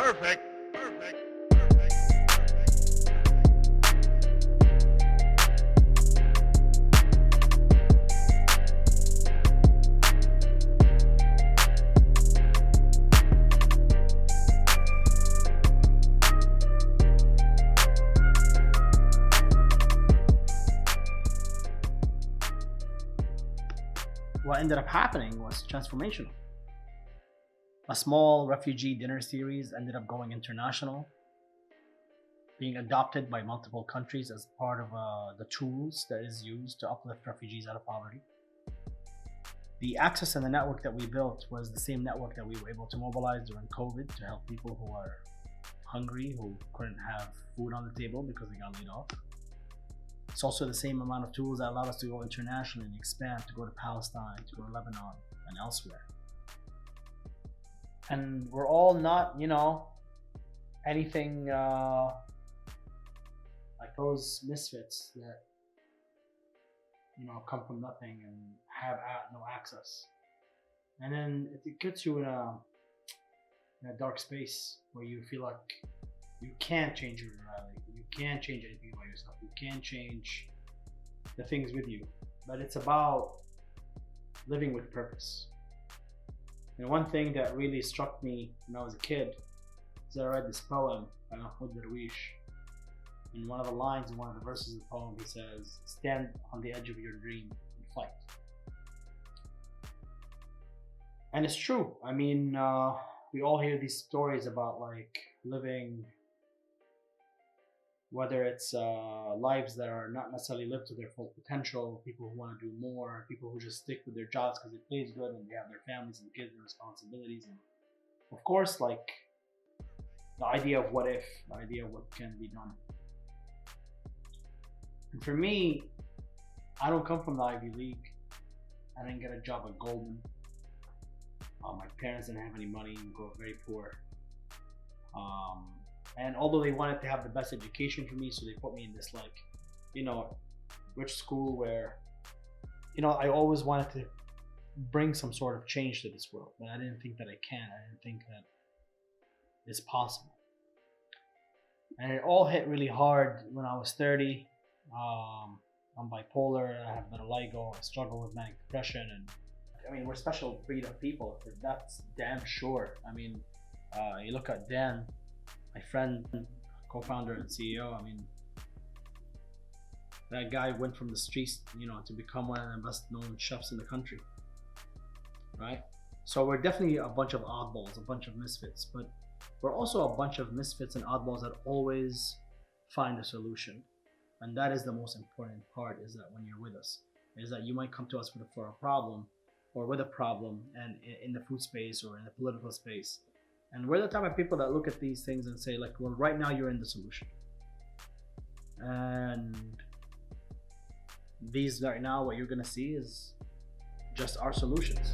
Perfect. Perfect. What ended up happening was transformational. A small refugee dinner series ended up going international, being adopted by multiple countries as part of the tools that is used to uplift refugees out of poverty. The access and the network that we built was the same network that we were able to mobilize during COVID to help people who are hungry, who couldn't have food on the table because they got laid off. It's also the same amount of tools that allowed us to go internationally and expand, to go to Palestine, to go to Lebanon, and elsewhere. And we're all not, anything like those misfits that, come from nothing and have no access. And then it gets you in a dark space where you feel like you can't change your reality. You can't change anything about yourself. You can't change the things with you. But it's about living with purpose. And one thing that really struck me when I was a kid is I read this poem by Mahmoud Darwish. In one of the lines in one of the verses of the poem, he says, "Stand on the edge of your dream and fight." And it's true. I mean, we all hear these stories about like living, whether it's lives that are not necessarily lived to their full potential, people who want to do more, people who just stick with their jobs because it pays good and they have their families and kids and responsibilities. And of course, like the idea of what if, the idea of what can be done. And for me, I don't come from the Ivy League. I didn't get a job at Goldman. My parents didn't have any money and grew up very poor. And although they wanted to have the best education for me, so they put me in this rich school where, I always wanted to bring some sort of change to this world, but I didn't think that I can. I didn't think that it's possible. And it all hit really hard when I was 30. I'm bipolar, I have vitiligo, I struggle with manic depression, and we're a special breed of people, that's damn sure. You look at Dan, my friend, co-founder and CEO, that guy went from the streets, to become one of the best known chefs in the country, right? So we're definitely a bunch of oddballs, a bunch of misfits, but we're also a bunch of misfits and oddballs that always find a solution. And that is the most important part, is that when you're with us, is that you might come to us for a problem, or with a problem, and in the food space or in the political space. And we're the type of people that look at these things and say, like, well, right now you're in the solution. And these right now, what you're gonna see is just our solutions.